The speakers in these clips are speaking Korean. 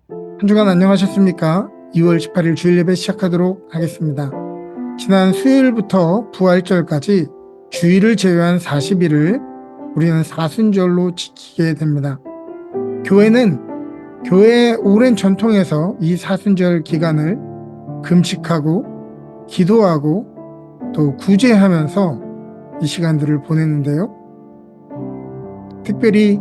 한 주간 안녕하셨습니까? 2월 18일 주일 예배 시작하도록 하겠습니다. 지난 수요일부터 부활절까지 주일을 제외한 40일을 우리는 사순절로 지키게 됩니다. 교회는 교회의 오랜 전통에서 이 사순절 기간을 금식하고 기도하고 또 구제하면서 이 시간들을 보내는데요. 특별히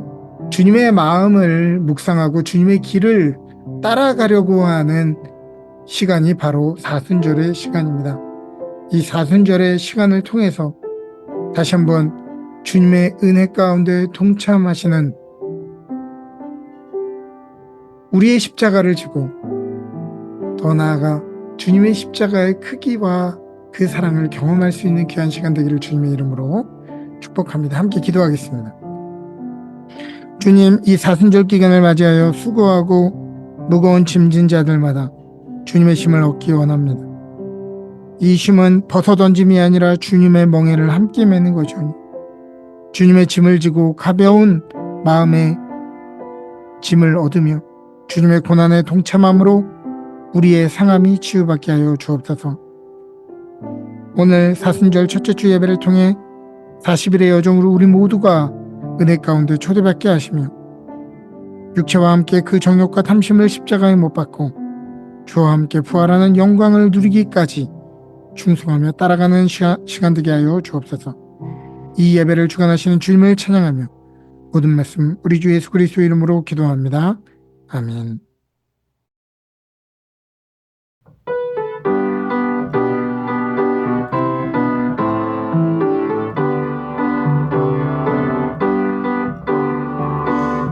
주님의 마음을 묵상하고 주님의 길을 따라가려고 하는 시간이 바로 사순절의 시간입니다. 이 사순절의 시간을 통해서 다시 한번 주님의 은혜 가운데 동참하시는 우리의 십자가를 지고 더 나아가 주님의 십자가의 크기와 그 사랑을 경험할 수 있는 귀한 시간 되기를 주님의 이름으로 축복합니다. 함께 기도하겠습니다. 주님, 이 사순절 기간을 맞이하여 수고하고 무거운 짐진 자들마다 주님의 힘을 얻기 원합니다. 이 힘은 벗어던짐이 아니라 주님의 멍에를 함께 매는 거죠. 주님의 짐을 지고 가벼운 마음의 짐을 얻으며 주님의 고난에 동참함으로 우리의 상함이 치유받게 하여 주옵소서. 오늘 사순절 첫째 주 예배를 통해 40일의 여정으로 우리 모두가 은혜 가운데 초대받게 하시며 육체와 함께 그 정욕과 탐심을 십자가에 못 박고 주와 함께 부활하는 영광을 누리기까지 충성하며 따라가는 시간 되게 하여 주옵소서. 이 예배를 주관하시는 주님을 찬양하며 모든 말씀 우리 주 예수 그리스도 이름으로 기도합니다. 아멘.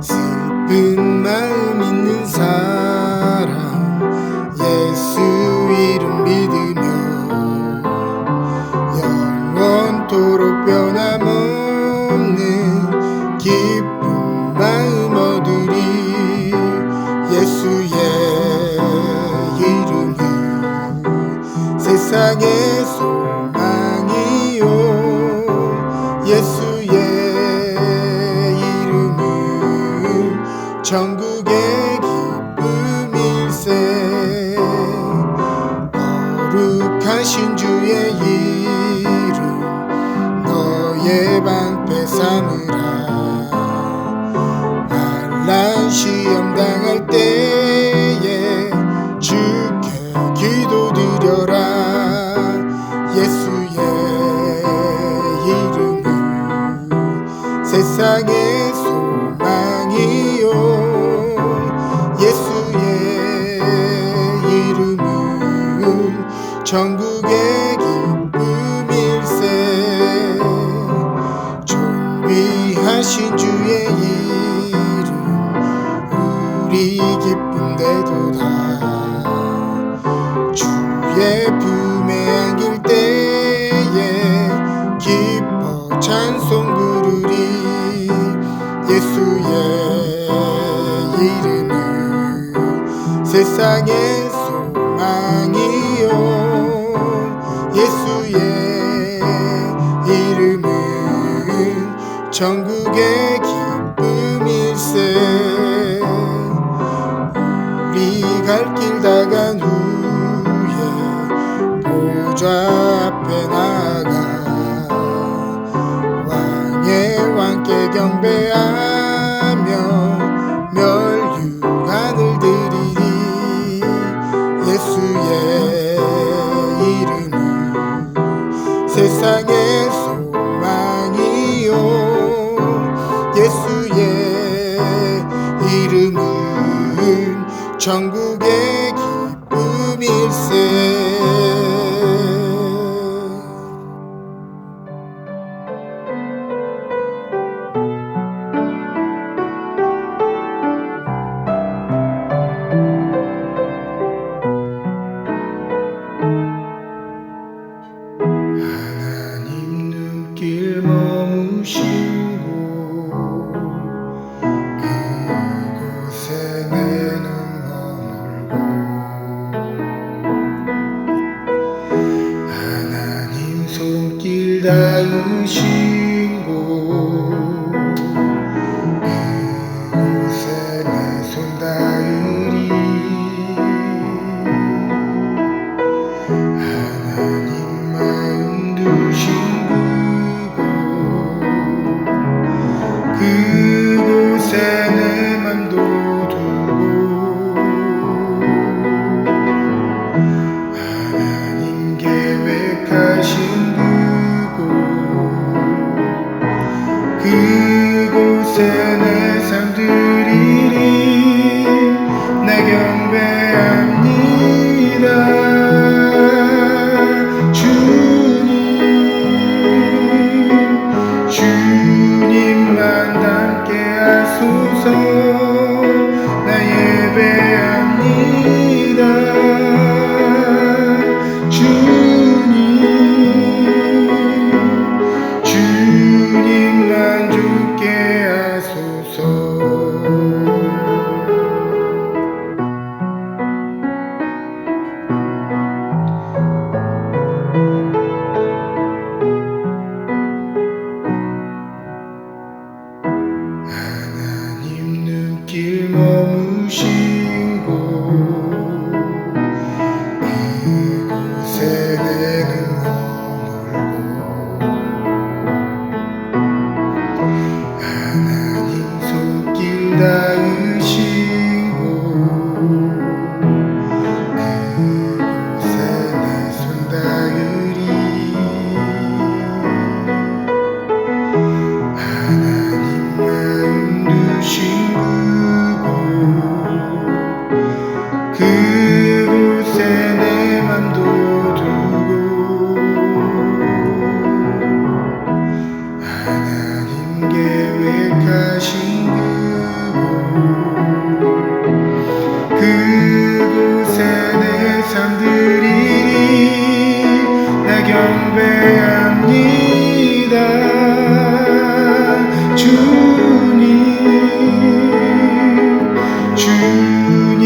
슬픈 마음 있는 사람 예수 이름 믿으며 영원토록 변함없는 기쁜 마음 얻으리. 예수의 이름은 세상의 소망이요 예수의 천국의 기쁨일세. 거룩하신 주의 이름 너의 방패 삼으라. 환난 시험 당할 때에 주께 기도드려라. 예수의 이름은 세상의 소망이요 예수의 이름은 천국의 기쁨일세. 존귀하신 주의 이름 우리 기쁨되도다. 주의 품에 안길 때에 기뻐 찬송 부르리. 예수의 이름은 세상의 소망이요 예수의 이름은 천국의 기쁨일세. 우리 갈 길 다 간 후에 보좌 앞에 나가 왕의 왕께 경배하며 멸류관을 드리리. 예수의 이름은 세상의 소망이요 예수의 이름은 천국의 기쁨일세. 하나님 눈길 머무시고 그곳에 내 눈 머물고 하나님 손길 닿으시고 그곳에 내 손 닿으리.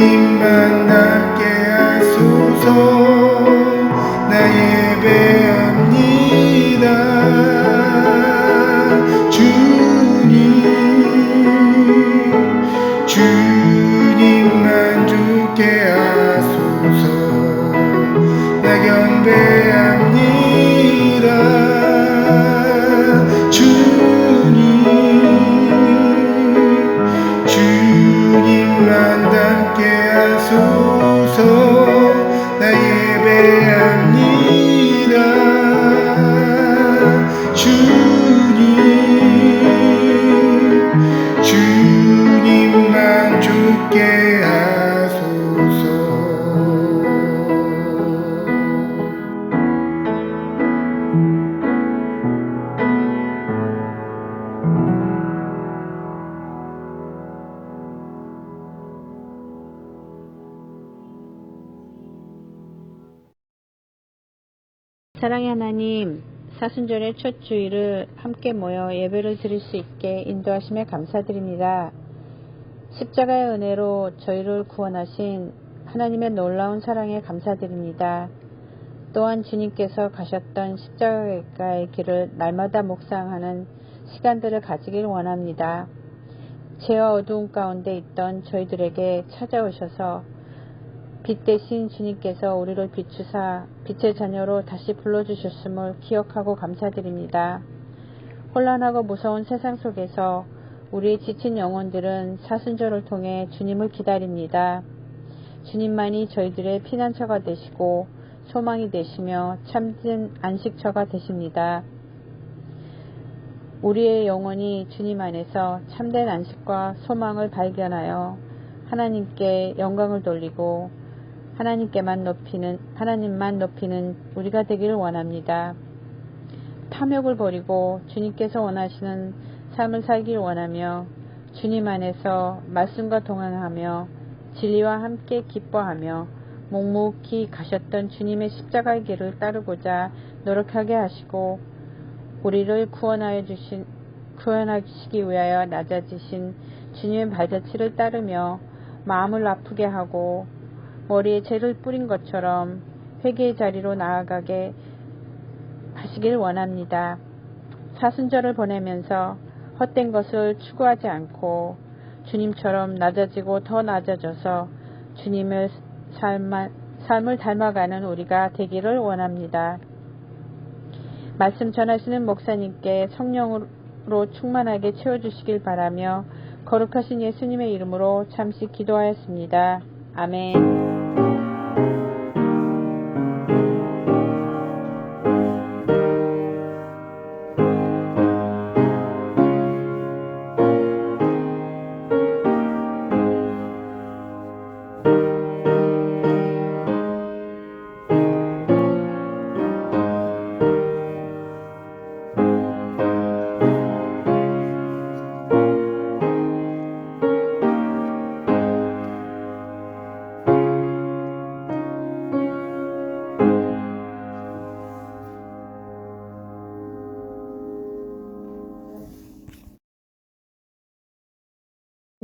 주님만 닮게 하소서. 나 예배합니다. 주님만 죽게 하소서. 나 경배합니다. 주님만 닮게 하소서. 나 예배합니다. 주님만 죽게 하소서. 사랑의 하나님, 사순절의 첫 주일을 함께 모여 예배를 드릴 수 있게 인도하심에 감사드립니다. 십자가의 은혜로 저희를 구원하신 하나님의 놀라운 사랑에 감사드립니다. 또한 주님께서 가셨던 십자가의 길을 날마다 묵상하는 시간들을 가지길 원합니다. 죄와 어두움 가운데 있던 저희들에게 찾아오셔서 빛 대신 주님께서 우리를 비추사 빛의 자녀로 다시 불러주셨음을 기억하고 감사드립니다. 혼란하고 무서운 세상 속에서 우리의 지친 영혼들은 사순절을 통해 주님을 기다립니다. 주님만이 저희들의 피난처가 되시고 소망이 되시며 참된 안식처가 되십니다. 우리의 영혼이 주님 안에서 참된 안식과 소망을 발견하여 하나님께 영광을 돌리고 하나님만 높이는 우리가 되기를 원합니다. 탐욕을 버리고 주님께서 원하시는 삶을 살길 원하며 주님 안에서 말씀과 동행하며 진리와 함께 기뻐하며 묵묵히 가셨던 주님의 십자가의 길을 따르고자 노력하게 하시고 우리를 구원하시기 위하여 낮아지신 주님의 발자취를 따르며 마음을 아프게 하고 머리에 죄를 뿌린 것처럼 회개의 자리로 나아가게 하시길 원합니다. 사순절을 보내면서 헛된 것을 추구하지 않고 주님처럼 낮아지고 더 낮아져서 주님의 삶을 닮아가는 우리가 되기를 원합니다. 말씀 전하시는 목사님께 성령으로 충만하게 채워주시길 바라며 거룩하신 예수님의 이름으로 잠시 기도하였습니다. 아멘.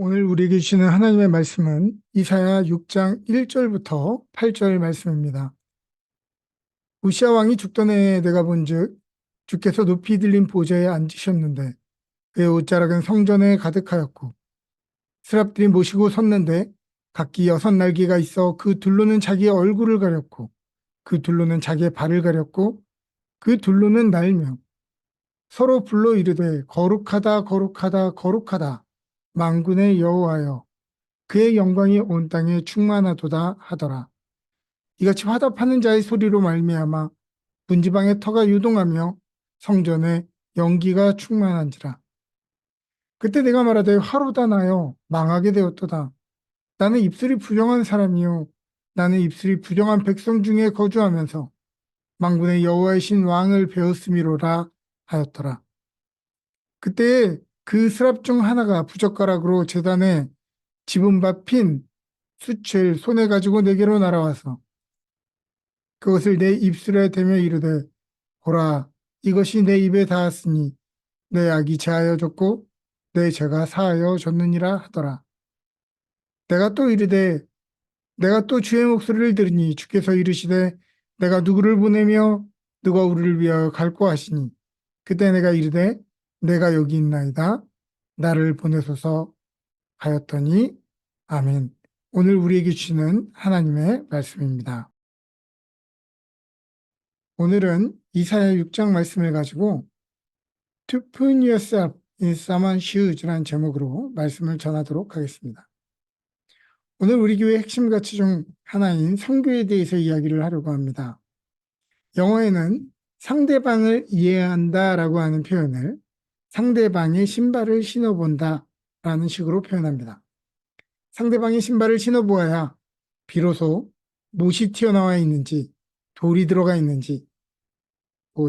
오늘 우리에게 주시는 하나님의 말씀은 이사야 6장 1절부터 8절 말씀입니다. 우시아 왕이 죽던 해에 내가 본즉 주께서 높이 들린 보좌에 앉으셨는데 그의 옷자락은 성전에 가득하였고 스랍들이 모시고 섰는데 각기 6날개가 있어 그 둘로는 자기의 얼굴을 가렸고 그 둘로는 자기의 발을 가렸고 그 둘로는 날며 서로 불러 이르되 거룩하다 거룩하다 거룩하다 만군의 여호와여 그의 영광이 온 땅에 충만하도다 하더라. 이같이 화답하는 자의 소리로 말미암아 문지방의 터가 유동하며 성전에 연기가 충만한지라. 그때 내가 말하되 화로다 나여 망하게 되었도다. 나는 입술이 부정한 사람이요 나는 입술이 부정한 백성 중에 거주하면서 만군의 여호와이신 왕을 배웠음이로라 하였더라. 그때에 그 스랍 중 하나가 부젓가락으로 제단에 지분 밟힌 수채를 손에 가지고 내게로 날아와서 그것을 내 입술에 대며 이르되 보라 이것이 내 입에 닿았으니 내 악이 제하여졌고 내 죄가 사하여졌느니라 하더라. 내가 또 이르되 내가 또 주의 목소리를 들으니 주께서 이르시되 내가 누구를 보내며 누가 우리를 위하여 갈고 하시니 그때 내가 이르되 내가 여기 있나이다 나를 보내소서 하였더니 아멘. 오늘 우리에게 주시는 하나님의 말씀입니다. 오늘은 이사야 6장 말씀을 가지고 To put yourself in someone's shoes라는 제목으로 말씀을 전하도록 하겠습니다. 오늘 우리 교회 핵심 가치 중 하나인 성교에 대해서 이야기를 하려고 합니다. 영어에는 상대방을 이해한다 라고 하는 표현을 상대방의 신발을 신어본다 라는 식으로 표현합니다. 상대방의 신발을 신어보아야 비로소 못이 튀어나와 있는지 돌이 들어가 있는지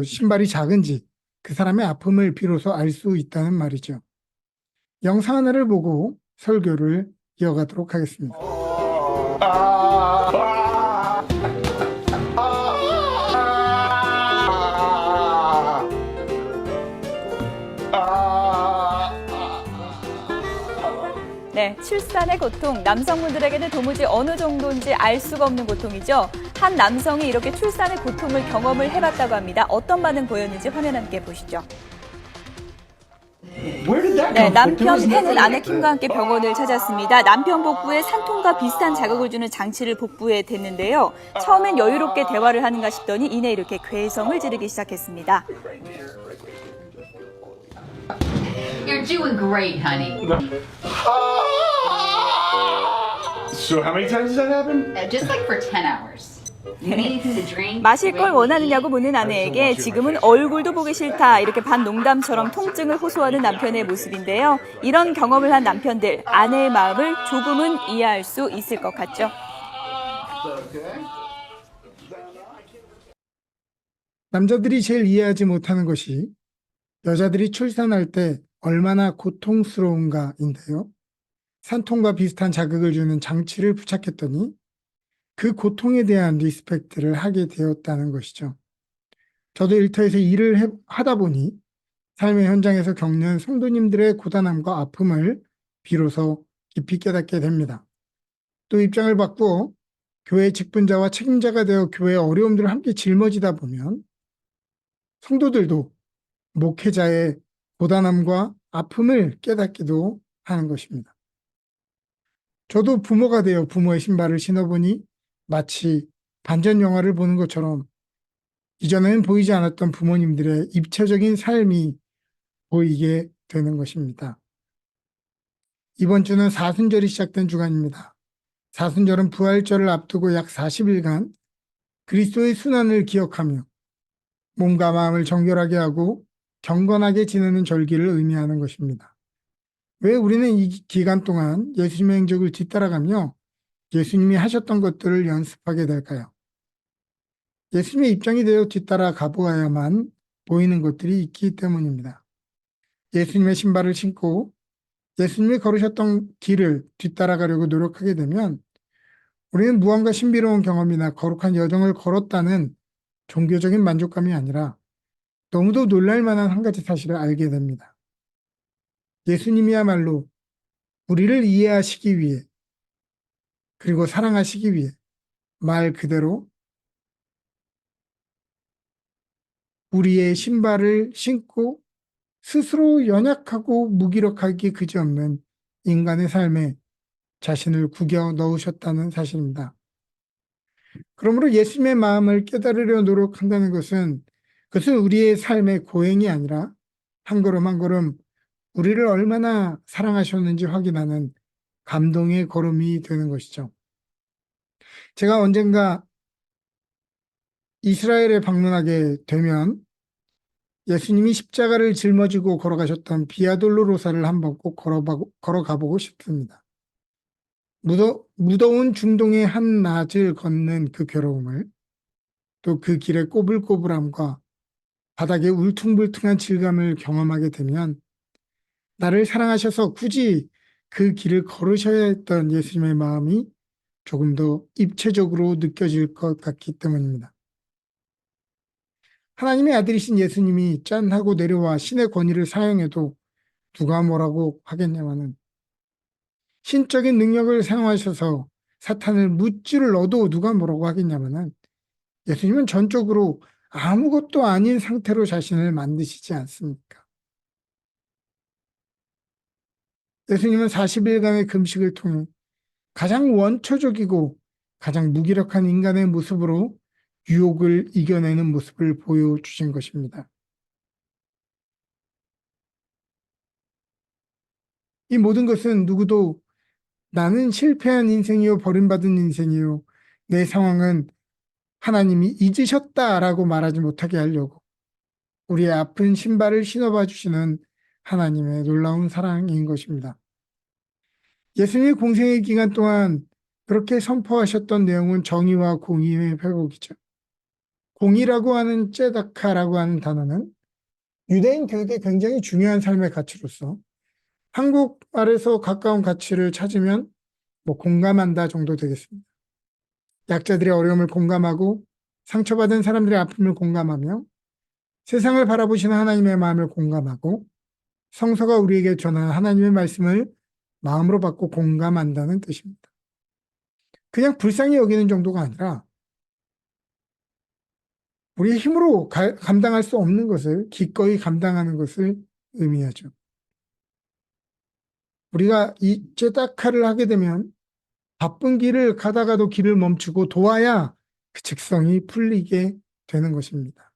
신발이 작은지 그 사람의 아픔을 비로소 알 수 있다는 말이죠. 영상 하나를 보고 설교를 이어가도록 하겠습니다. 네, 출산의 고통, 남성분들에게는 도무지 어느 정도인지 알 수가 없는 고통이죠. 한 남성이 이렇게 출산의 고통을 경험을 해봤다고 합니다. 어떤 반응 보였는지 화면 함께 보시죠. 네, 남편 펜은 아내 킴과 함께 병원을 찾았습니다. 남편 복부에 산통과 비슷한 자극을 주는 장치를 복부에 댔는데요. 처음엔 여유롭게 대화를 하는가 싶더니 이내 이렇게 괴성을 지르기 시작했습니다. You're doing great, honey. So how many times does that happen? Just like for 10 hours. You need anything to drink? 마실 걸 원하느냐고 묻는 아내에게 지금은 얼굴도 보기 싫다 이렇게 반농담처럼 통증을 호소하는 남편의 모습인데요. 이런 경험을 한 남편들, 아내의 마음을 조금은 이해할 수 있을 것 같죠. 남자들이 제일 이해하지 못하는 것이 여자들이 출산할 때 얼마나 고통스러운가인데요. 산통과 비슷한 자극을 주는 장치를 부착했더니 그 고통에 대한 리스펙트를 하게 되었다는 것이죠. 저도 일터에서 일을 하다 보니 삶의 현장에서 겪는 성도님들의 고단함과 아픔을 비로소 깊이 깨닫게 됩니다. 또 입장을 바꾸어 교회 직분자와 책임자가 되어 교회의 어려움들을 함께 짊어지다 보면 성도들도 목회자의 고단함과 아픔을 깨닫기도 하는 것입니다. 저도 부모가 되어 부모의 신발을 신어보니 마치 반전 영화를 보는 것처럼 이전에는 보이지 않았던 부모님들의 입체적인 삶이 보이게 되는 것입니다. 이번 주는 사순절이 시작된 주간입니다. 사순절은 부활절을 앞두고 약 40일간 그리스도의 순환을 기억하며 몸과 마음을 정결하게 하고 경건하게 지내는 절기를 의미하는 것입니다. 왜 우리는 이 기간 동안 예수님의 행적을 뒤따라가며 예수님이 하셨던 것들을 연습하게 될까요? 예수님의 입장이 되어 뒤따라 가보아야만 보이는 것들이 있기 때문입니다. 예수님의 신발을 신고 예수님이 걸으셨던 길을 뒤따라가려고 노력하게 되면 우리는 무언가 신비로운 경험이나 거룩한 여정을 걸었다는 종교적인 만족감이 아니라 너무도 놀랄 만한 한 가지 사실을 알게 됩니다. 예수님이야말로 우리를 이해하시기 위해 그리고 사랑하시기 위해 말 그대로 우리의 신발을 신고 스스로 연약하고 무기력하기 그지없는 인간의 삶에 자신을 구겨 넣으셨다는 사실입니다. 그러므로 예수님의 마음을 깨달으려 노력한다는 것은 그것은 우리의 삶의 고행이 아니라 한 걸음 한 걸음 우리를 얼마나 사랑하셨는지 확인하는 감동의 걸음이 되는 것이죠. 제가 언젠가 이스라엘에 방문하게 되면 예수님이 십자가를 짊어지고 걸어가셨던 비아돌로로사를 한번 꼭 걸어가보고 싶습니다. 무더운 중동의 한 낮을 걷는 그 괴로움을 또 그 길의 꼬불꼬불함과 바닥의 울퉁불퉁한 질감을 경험하게 되면 나를 사랑하셔서 굳이 그 길을 걸으셔야 했던 예수님의 마음이 조금 더 입체적으로 느껴질 것 같기 때문입니다. 하나님의 아들이신 예수님이 짠 하고 내려와 신의 권위를 사용해도 누가 뭐라고 하겠냐마는 신적인 능력을 사용하셔서 사탄을 무찌를 넣어도 누가 뭐라고 하겠냐면은 예수님은 전적으로 아무것도 아닌 상태로 자신을 만드시지 않습니까? 예수님은 40일간의 금식을 통해 가장 원초적이고 가장 무기력한 인간의 모습으로 유혹을 이겨내는 모습을 보여주신 것입니다. 이 모든 것은 누구도 나는 실패한 인생이요, 버림받은 인생이요, 내 상황은 하나님이 잊으셨다라고 말하지 못하게 하려고 우리의 아픈 신발을 신어봐 주시는 하나님의 놀라운 사랑인 것입니다. 예수님이 공생의 기간 동안 그렇게 선포하셨던 내용은 정의와 공의의 회복이죠. 공의라고 하는 째다카라고 하는 단어는 유대인 교육의 굉장히 중요한 삶의 가치로서 한국말에서 가까운 가치를 찾으면 뭐 공감한다 정도 되겠습니다. 약자들의 어려움을 공감하고 상처받은 사람들의 아픔을 공감하며 세상을 바라보시는 하나님의 마음을 공감하고 성서가 우리에게 전하는 하나님의 말씀을 마음으로 받고 공감한다는 뜻입니다. 그냥 불쌍히 여기는 정도가 아니라 우리의 힘으로 감당할 수 없는 것을 기꺼이 감당하는 것을 의미하죠. 우리가 이 째다카를 하게 되면 바쁜 길을 가다가도 길을 멈추고 도와야 그 직성이 풀리게 되는 것입니다.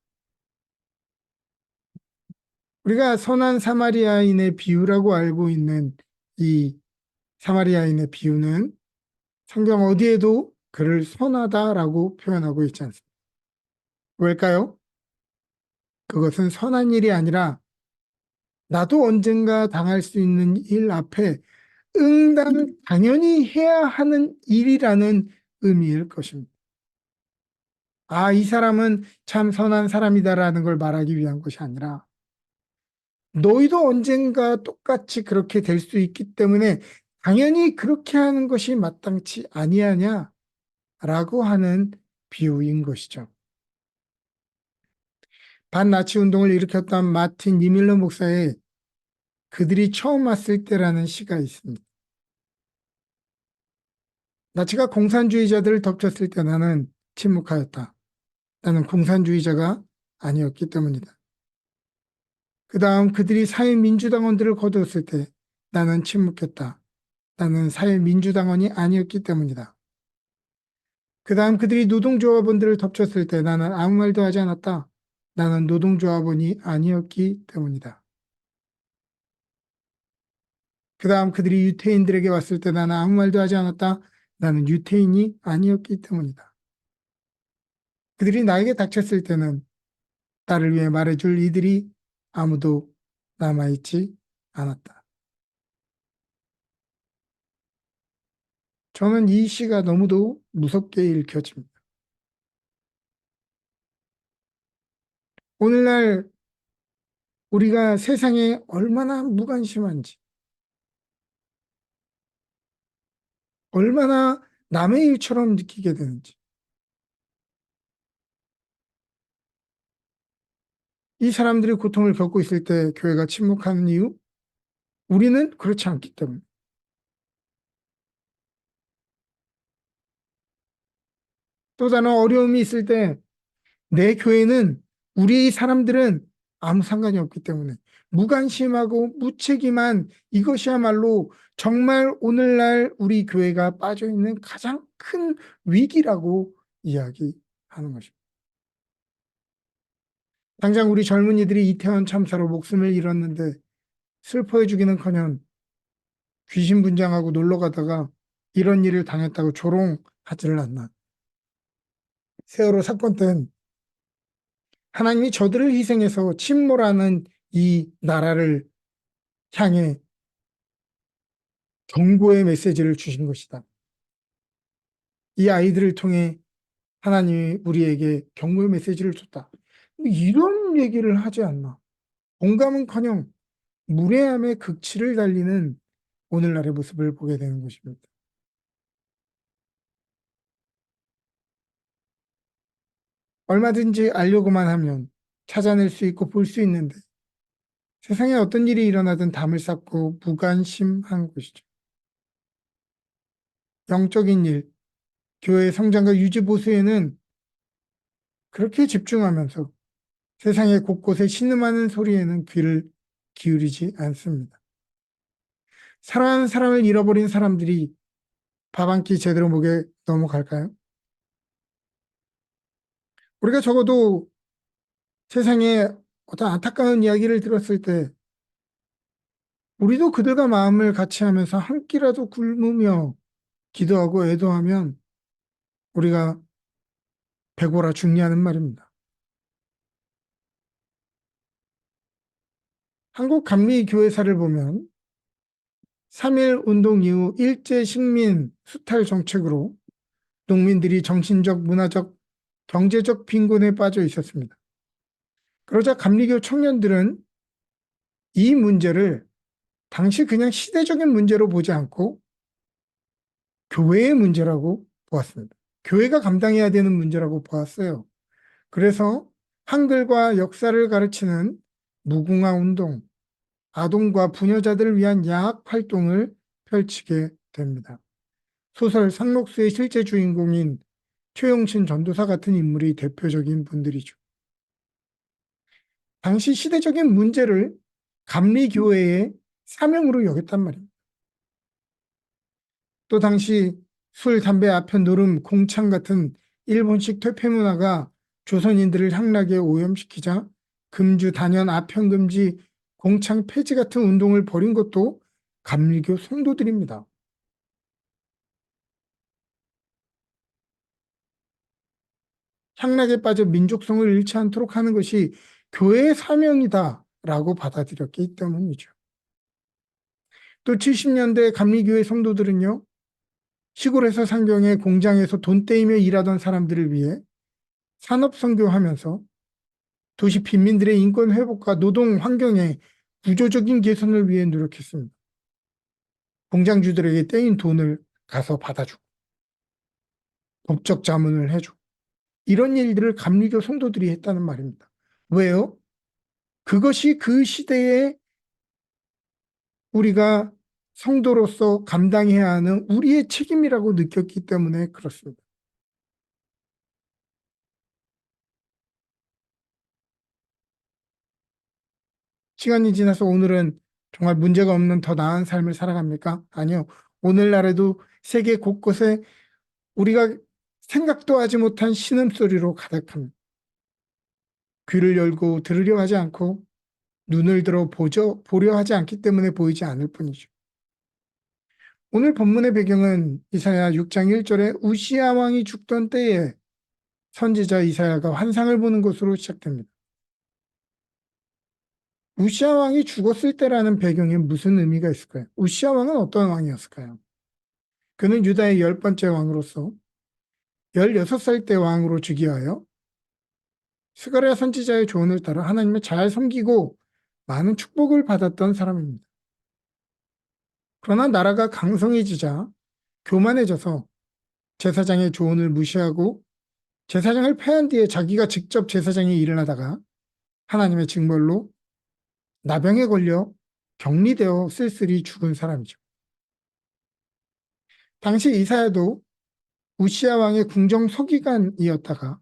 우리가 선한 사마리아인의 비유라고 알고 있는 이 사마리아인의 비유는 성경 어디에도 그를 선하다라고 표현하고 있지 않습니다. 왜일까요? 그것은 선한 일이 아니라 나도 언젠가 당할 수 있는 일 앞에 당연히 해야 하는 일이라는 의미일 것입니다. 아, 이 사람은 참 선한 사람이다라는 걸 말하기 위한 것이 아니라 너희도 언젠가 똑같이 그렇게 될 수 있기 때문에 당연히 그렇게 하는 것이 마땅치 아니하냐라고 하는 비유인 것이죠. 반나치 운동을 일으켰던 마틴 니밀러 목사의 그들이 처음 왔을 때라는 시가 있습니다. 나치가 공산주의자들을 덮쳤을 때 나는 침묵하였다. 나는 공산주의자가 아니었기 때문이다. 그 다음 그들이 사회민주당원들을 거두었을 때 나는 침묵했다. 나는 사회민주당원이 아니었기 때문이다. 그 다음 그들이 노동조합원들을 덮쳤을 때 나는 아무 말도 하지 않았다. 나는 노동조합원이 아니었기 때문이다. 그 다음 그들이 유태인들에게 왔을 때 나는 아무 말도 하지 않았다. 나는 유태인이 아니었기 때문이다. 그들이 나에게 닥쳤을 때는 나를 위해 말해줄 이들이 아무도 남아있지 않았다. 저는 이 시가 너무도 무섭게 읽혀집니다. 오늘날 우리가 세상에 얼마나 무관심한지, 얼마나 남의 일처럼 느끼게 되는지, 이 사람들이 고통을 겪고 있을 때 교회가 침묵하는 이유? 우리는 그렇지 않기 때문에. 또 다른 어려움이 있을 때 내 교회는 우리 사람들은 아무 상관이 없기 때문에 무관심하고 무책임한 이것이야말로 정말 오늘날 우리 교회가 빠져 있는 가장 큰 위기라고 이야기하는 것입니다. 당장 우리 젊은이들이 이태원 참사로 목숨을 잃었는데 슬퍼해주기는커녕 귀신 분장하고 놀러 가다가 이런 일을 당했다고 조롱하지를 않나. 세월호 사건 때는 하나님이 저들을 희생해서 침몰하는 이 나라를 향해 경고의 메시지를 주신 것이다. 이 아이들을 통해 하나님이 우리에게 경고의 메시지를 줬다. 이런 얘기를 하지 않나. 공감은커녕 무례함의 극치를 달리는 오늘날의 모습을 보게 되는 것입니다. 얼마든지 알려고만 하면 찾아낼 수 있고 볼 수 있는데 세상에 어떤 일이 일어나든 담을 쌓고 무관심한 것이죠. 영적인 일, 교회의 성장과 유지 보수에는 그렇게 집중하면서 세상의 곳곳에 신음하는 소리에는 귀를 기울이지 않습니다. 사랑하는 사람을 잃어버린 사람들이 밥 한 끼 제대로 목에 넘어갈까요? 우리가 적어도 세상에 어떤 안타까운 이야기를 들었을 때 우리도 그들과 마음을 같이 하면서 한 끼라도 굶으며 기도하고 애도하면 우리가 배고라 죽냐는 말입니다. 한국 감리교회사를 보면 3.1 운동 이후 일제 식민 수탈 정책으로 농민들이 정신적, 문화적, 경제적 빈곤에 빠져 있었습니다. 그러자 감리교 청년들은 이 문제를 당시 그냥 시대적인 문제로 보지 않고 교회의 문제라고 보았습니다. 교회가 감당해야 되는 문제라고 보았어요. 그래서 한글과 역사를 가르치는 무궁화 운동, 아동과 부녀자들을 위한 야학 활동을 펼치게 됩니다. 소설 상록수의 실제 주인공인 최용신 전도사 같은 인물이 대표적인 분들이죠. 당시 시대적인 문제를 감리교회의 사명으로 여겼단 말입니다. 또 당시 술, 담배, 아편, 노름, 공창 같은 일본식 퇴폐 문화가 조선인들을 향락에 오염시키자 금주, 단연, 아편 금지, 공창 폐지 같은 운동을 벌인 것도 감리교 성도들입니다. 향락에 빠져 민족성을 잃지 않도록 하는 것이 교회의 사명이다라고 받아들였기 때문이죠. 또 70년대 감리교회 성도들은요, 시골에서 상경에 공장에서 돈 떼이며 일하던 사람들을 위해 산업선교하면서 도시 빈민들의 인권 회복과 노동 환경의 구조적인 개선을 위해 노력했습니다. 공장주들에게 떼인 돈을 가서 받아주고 법적 자문을 해주고 이런 일들을 감리교 성도들이 했다는 말입니다. 왜요? 그것이 그 시대에 우리가 성도로서 감당해야 하는 우리의 책임이라고 느꼈기 때문에 그렇습니다. 시간이 지나서 오늘은 정말 문제가 없는 더 나은 삶을 살아갑니까? 아니요. 오늘날에도 세계 곳곳에 우리가 생각도 하지 못한 신음소리로 가득합니다. 귀를 열고 들으려 하지 않고 눈을 들어 보려 하지 않기 때문에 보이지 않을 뿐이죠. 오늘 본문의 배경은 이사야 6장 1절에 우시야 왕이 죽던 때에 선지자 이사야가 환상을 보는 것으로 시작됩니다. 우시야 왕이 죽었을 때라는 배경에 무슨 의미가 있을까요? 우시야 왕은 어떤 왕이었을까요? 그는 유다의 10번째 왕으로서 16살 때 왕으로 즉위하여 스가랴 선지자의 조언을 따라 하나님을 잘 섬기고 많은 축복을 받았던 사람입니다. 그러나 나라가 강성해지자 교만해져서 제사장의 조언을 무시하고 제사장을 패한 뒤에 자기가 직접 제사장의 일을 하다가 하나님의 징벌로 나병에 걸려 격리되어 쓸쓸히 죽은 사람이죠. 당시 이사야도 우시야 왕의 궁정 서기관이었다가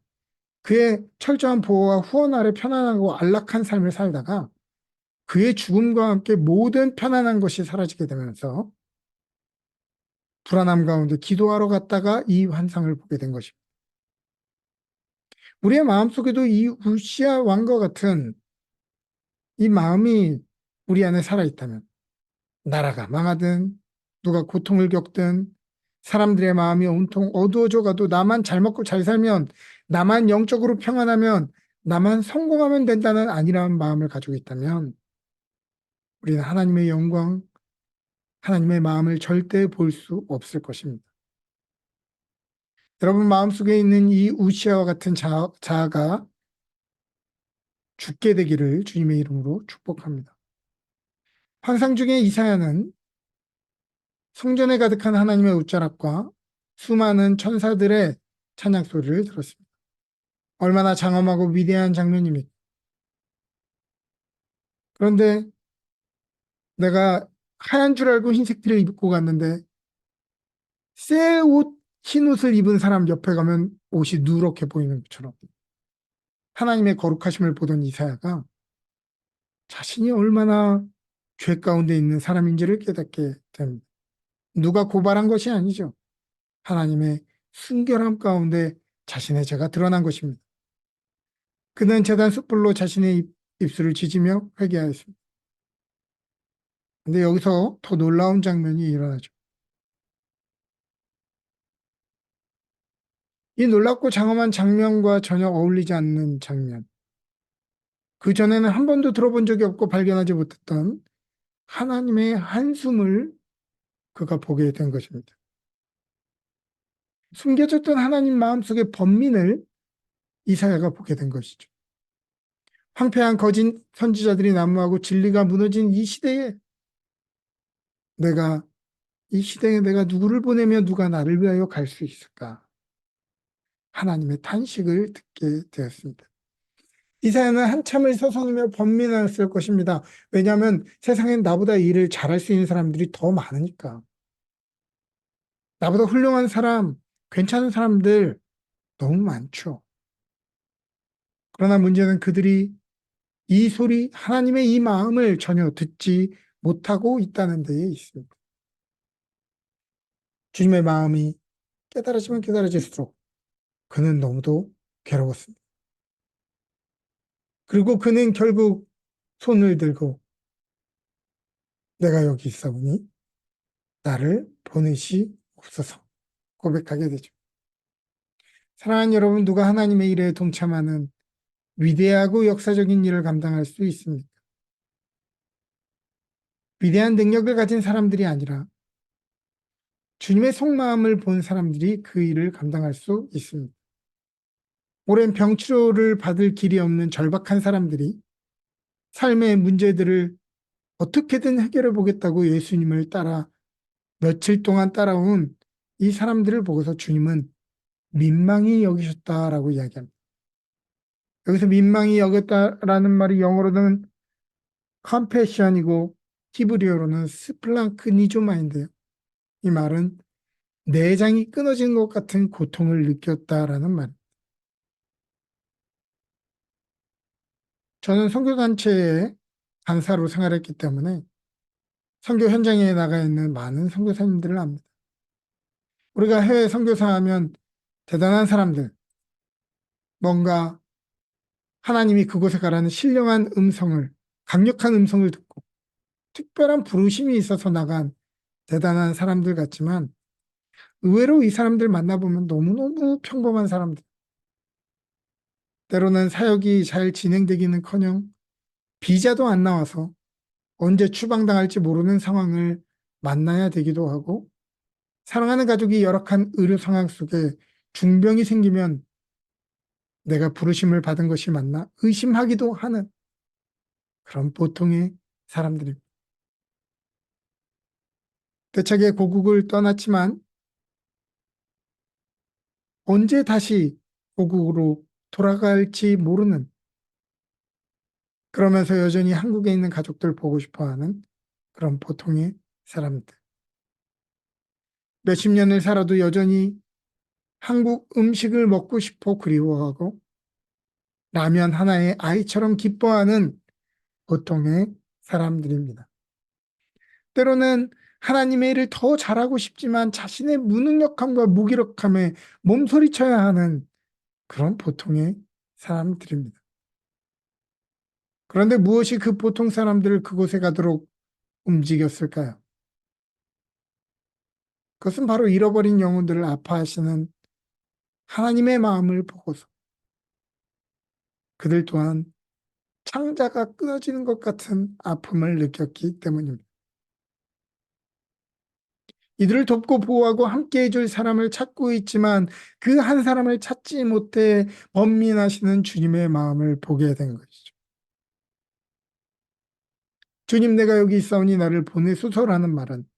그의 철저한 보호와 후원 아래 편안하고 안락한 삶을 살다가 그의 죽음과 함께 모든 편안한 것이 사라지게 되면서 불안함 가운데 기도하러 갔다가 이 환상을 보게 된 것입니다. 우리의 마음속에도 이 우시야 왕과 같은 이 마음이 우리 안에 살아있다면 나라가 망하든 누가 고통을 겪든 사람들의 마음이 온통 어두워져 가도 나만 잘 먹고 잘 살면 나만 영적으로 평안하면 나만 성공하면 된다는 안일한 마음을 가지고 있다면 우리는 하나님의 영광, 하나님의 마음을 절대 볼 수 없을 것입니다. 여러분 마음속에 있는 이 우시아와 같은 자아가 죽게 되기를 주님의 이름으로 축복합니다. 환상 중에 이사야는 성전에 가득한 하나님의 웃자락과 수많은 천사들의 찬양 소리를 들었습니다. 얼마나 장엄하고 위대한 장면입니까? 그런데 내가 하얀 줄 알고 흰색 티를 입고 갔는데 새 옷 흰 옷을 입은 사람 옆에 가면 옷이 누렇게 보이는 것처럼 하나님의 거룩하심을 보던 이사야가 자신이 얼마나 죄 가운데 있는 사람인지를 깨닫게 됩니다. 누가 고발한 것이 아니죠. 하나님의 순결함 가운데 자신의 죄가 드러난 것입니다. 그는 제단 숯불로 자신의 입술을 지지며 회개하였습니다. 근데 여기서 더 놀라운 장면이 일어나죠. 이 놀랍고 장엄한 장면과 전혀 어울리지 않는 장면. 그전에는 한 번도 들어본 적이 없고 발견하지 못했던 하나님의 한숨을 그가 보게 된 것입니다. 숨겨졌던 하나님 마음속의 번민을 이사야가 보게 된 것이죠. 황폐한 거짓 선지자들이 난무하고 진리가 무너진 이 시대에 내가 누구를 보내며 누가 나를 위하여 갈 수 있을까? 하나님의 탄식을 듣게 되었습니다. 이사야는 한참을 서성이며 번민하였을 것입니다. 왜냐하면 세상엔 나보다 일을 잘할 수 있는 사람들이 더 많으니까. 나보다 훌륭한 사람, 괜찮은 사람들 너무 많죠. 그러나 문제는 그들이 이 소리, 하나님의 이 마음을 전혀 듣지 못하고 있다는 데에 있습니다. 주님의 마음이 깨달아지면 깨달아질수록 그는 너무도 괴로웠습니다. 그리고 그는 결국 손을 들고 내가 여기 있사오니 나를 보내시옵소서 고백하게 되죠. 사랑하는 여러분, 누가 하나님의 일에 동참하는 위대하고 역사적인 일을 감당할 수 있습니까? 위대한 능력을 가진 사람들이 아니라 주님의 속마음을 본 사람들이 그 일을 감당할 수 있습니다. 오랜 병치료를 받을 길이 없는 절박한 사람들이 삶의 문제들을 어떻게든 해결해 보겠다고 예수님을 따라 며칠 동안 따라온 이 사람들을 보고서 주님은 민망히 여기셨다라고 이야기합니다. 여기서 민망히 여겼다라는 말이 영어로는 컴패션이고 히브리어로는 스플랑크니조마인데요. 이 말은 내장이 끊어진 것 같은 고통을 느꼈다라는 말입니다. 저는 선교단체에 간사로 생활했기 때문에 선교 현장에 나가 있는 많은 선교사님들을 압니다. 우리가 해외 선교사 하면 대단한 사람들, 뭔가 하나님이 그곳에 가라는 신령한 음성을, 강력한 음성을 듣고 특별한 부르심이 있어서 나간 대단한 사람들 같지만 의외로 이 사람들 만나보면 너무너무 평범한 사람들. 때로는 사역이 잘 진행되기는커녕 비자도 안 나와서 언제 추방당할지 모르는 상황을 만나야 되기도 하고 사랑하는 가족이 열악한 의료 상황 속에 중병이 생기면 내가 부르심을 받은 것이 맞나 의심하기도 하는 그런 보통의 사람들입니다. 대차게 고국을 떠났지만 언제 다시 고국으로 돌아갈지 모르는 그러면서 여전히 한국에 있는 가족들 보고 싶어하는 그런 보통의 사람들. 몇십 년을 살아도 여전히 한국 음식을 먹고 싶어 그리워하고 라면 하나에 아이처럼 기뻐하는 보통의 사람들입니다. 때로는 하나님의 일을 더 잘하고 싶지만 자신의 무능력함과 무기력함에 몸서리쳐야 하는 그런 보통의 사람들입니다. 그런데 무엇이 그 보통 사람들을 그곳에 가도록 움직였을까요? 그것은 바로 잃어버린 영혼들을 아파하시는 하나님의 마음을 보고서 그들 또한 창자가 끊어지는 것 같은 아픔을 느꼈기 때문입니다. 이들을 돕고 보호하고 함께 해줄 사람을 찾고 있지만 그 한 사람을 찾지 못해 번민하시는 주님의 마음을 보게 된 것이죠. 주님, 내가 여기 있사오니 나를 보내소서라는 말은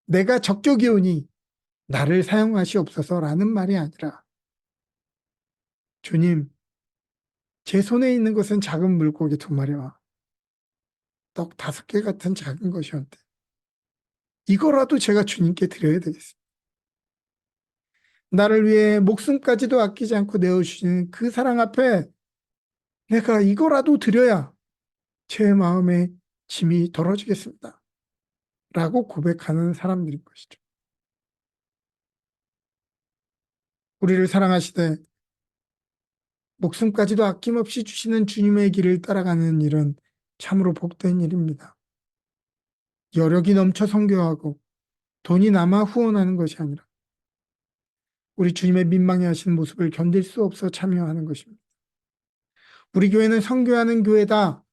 내가 적적이 오니 나를 사용하시옵소서라는 말이 아니라 주님, 제 손에 있는 것은 작은 물고기 2마리와 떡 5개 같은 작은 것이었는데 이거라도 제가 주님께 드려야 되겠습니다. 나를 위해 목숨까지도 아끼지 않고 내어주시는 그 사랑 앞에 내가 이거라도 드려야 제 마음의 짐이 덜어지겠습니다. 라고 고백하는 사람들인 것이죠. 우리를 사랑하시되 목숨까지도 아낌없이 주시는 주님의 길을 따라가는 일은 참으로 복된 일입니다. 여력이 넘쳐 선교하고 돈이 남아 후원하는 것이 아니라 우리 주님의 민망해 하시는 모습을 견딜 수 없어 참여하는 것입니다. 우리 교회는 선교하는 교회다.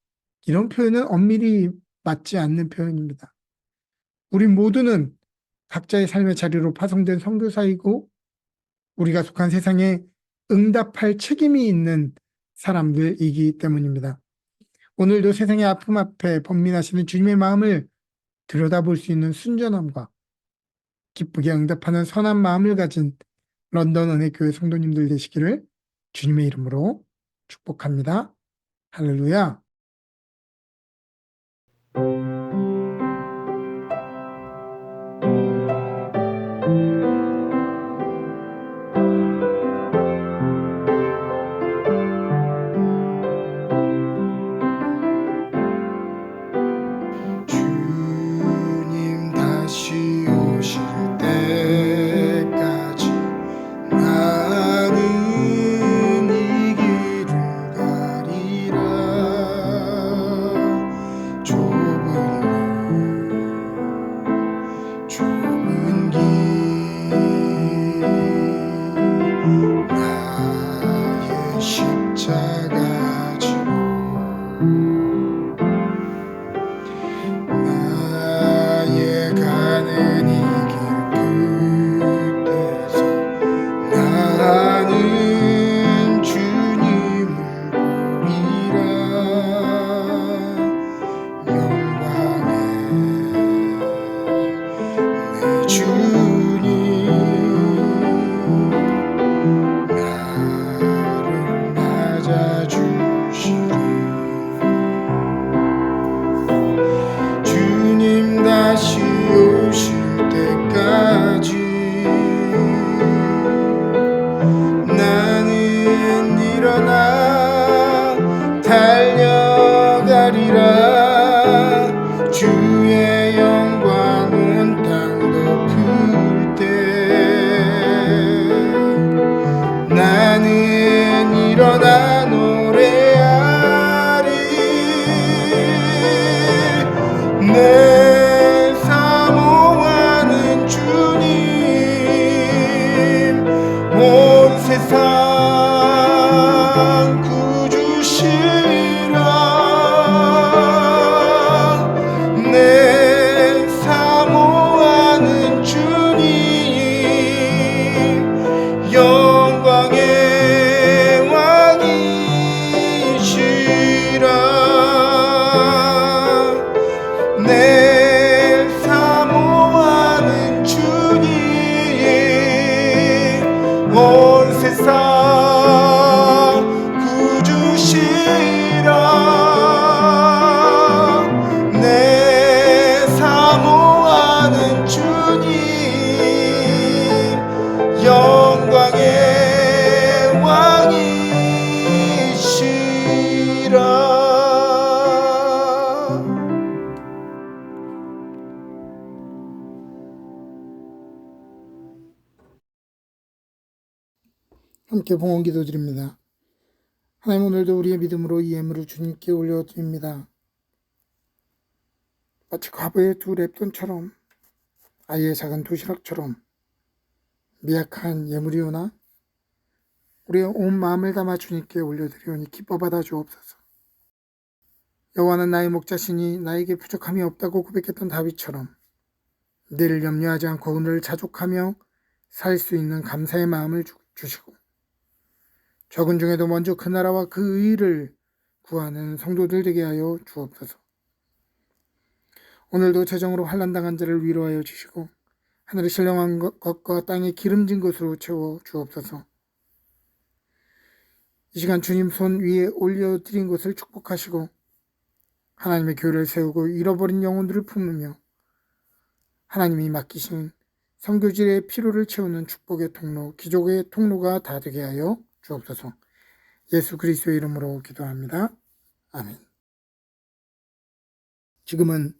이런 표현은 엄밀히 맞지 않는 표현입니다. 우리 모두는 각자의 삶의 자리로 파송된 선교사이고 우리가 속한 세상에 응답할 책임이 있는 사람들이기 때문입니다. 오늘도 세상의 아픔 앞에 번민하시는 주님의 마음을 들여다볼 수 있는 순전함과 기쁘게 응답하는 선한 마음을 가진 런던 은혜교회 성도님들 되시기를 주님의 이름으로 축복합니다. 할렐루야. 주님 다시 오실 때까지 나는 이 길을 가리라. 좁은 길 나의 십자가 지고 나의 가는 이 길 끝에서 나는 주님을 보리라. 영광의 내 주님 나를 맞아주시리. 주님 다시 오실 때까지 나는 일어나 달려가리라. 주의 영광 온 땅 덮을 때 나는 일어나 노래하리. 내 사모하는 주님 온 세상 구주시라. 내 사모하는 주님 영광의 왕이시라. 내 사모하는 주님 온 세상 구주시라. 내 사모하는 주님 영광의 왕이시라. 함께 봉헌 기도 드립니다. 하나님, 오늘도 우리의 믿음으로 이 예물을 주님께 올려드립니다. 마치 과부의 두 랩돈처럼 아이의 작은 도시락처럼 미약한 예물이오나 우리의 온 마음을 담아 주님께 올려드리오니 기뻐 받아 주옵소서. 여호와는 나의 목자시니 나에게 부족함이 없다고 고백했던 다윗처럼 늘 염려하지 않고 오늘을 자족하며 살 수 있는 감사의 마음을 주시고 적은 중에도 먼저 그 나라와 그 의를 구하는 성도들 되게 하여 주옵소서. 오늘도 재정으로 환난당한 자를 위로하여 주시고 하늘에 신령한 것과 땅에 기름진 것으로 채워 주옵소서. 이 시간 주님 손 위에 올려드린 것을 축복하시고 하나님의 교회를 세우고 잃어버린 영혼들을 품으며 하나님이 맡기신 선교지의 피로를 채우는 축복의 통로, 기적의 통로가 다 되게 하여 주옵소서. 예수 그리스도의 이름으로 기도합니다. 아멘. 지금은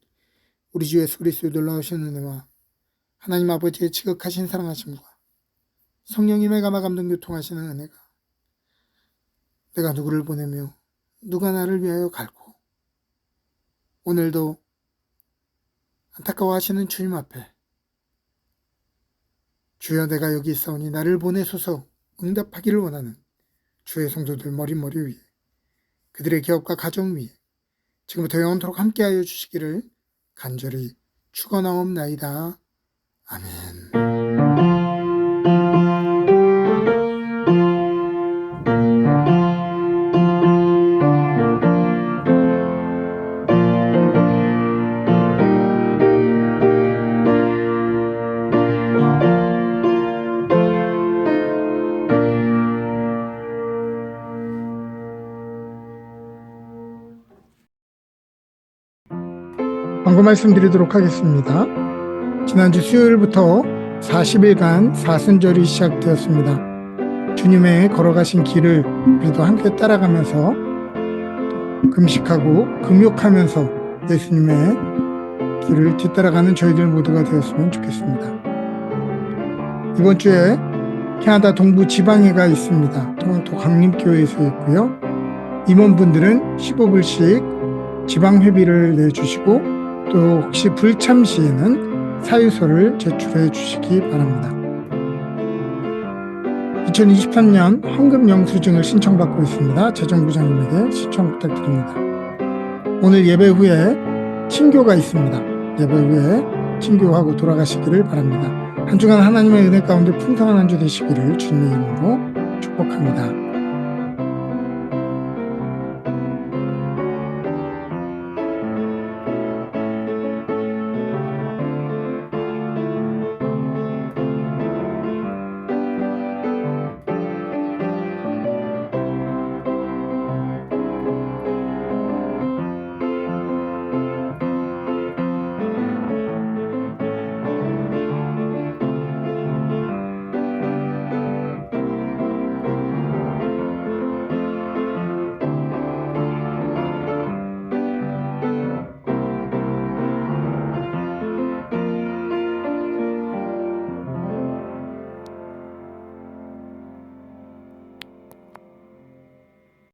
우리 주 예수 그리스도의 놀라우신 은혜와 하나님 아버지의 지극하신 사랑하심과 성령님의 감화 감동 교통하시는 은혜가 내가 누구를 보내며 누가 나를 위하여 갈고 오늘도 안타까워하시는 주님 앞에 주여 내가 여기 있사오니 나를 보내소서 응답하기를 원하는 주의 성도들 머리머리 위에 그들의 기업과 가정 위에 지금부터 영원토록 함께하여 주시기를 간절히 축원하옵나이다. 아멘. 광고 말씀드리도록 하겠습니다. 지난주 수요일부터 40일간 사순절이 시작되었습니다. 주님의 걸어가신 길을 우리도 함께 따라가면서 금식하고 금욕하면서 예수님의 길을 뒤따라가는 저희들 모두가 되었으면 좋겠습니다. 이번 주에 캐나다 동부 지방회가 있습니다. 토론토 강림교회에서 있고요. 임원분들은 15불씩 지방회비를 내주시고 또 혹시 불참 시에는 사유서를 제출해 주시기 바랍니다. 2023년 헌금 영수증을 신청받고 있습니다. 재정부장님에게 신청 부탁드립니다. 오늘 예배 후에 친교가 있습니다. 예배 후에 친교하고 돌아가시기를 바랍니다. 한 주간 하나님의 은혜 가운데 풍성한 한 주 되시기를 주님의 이름으로 축복합니다.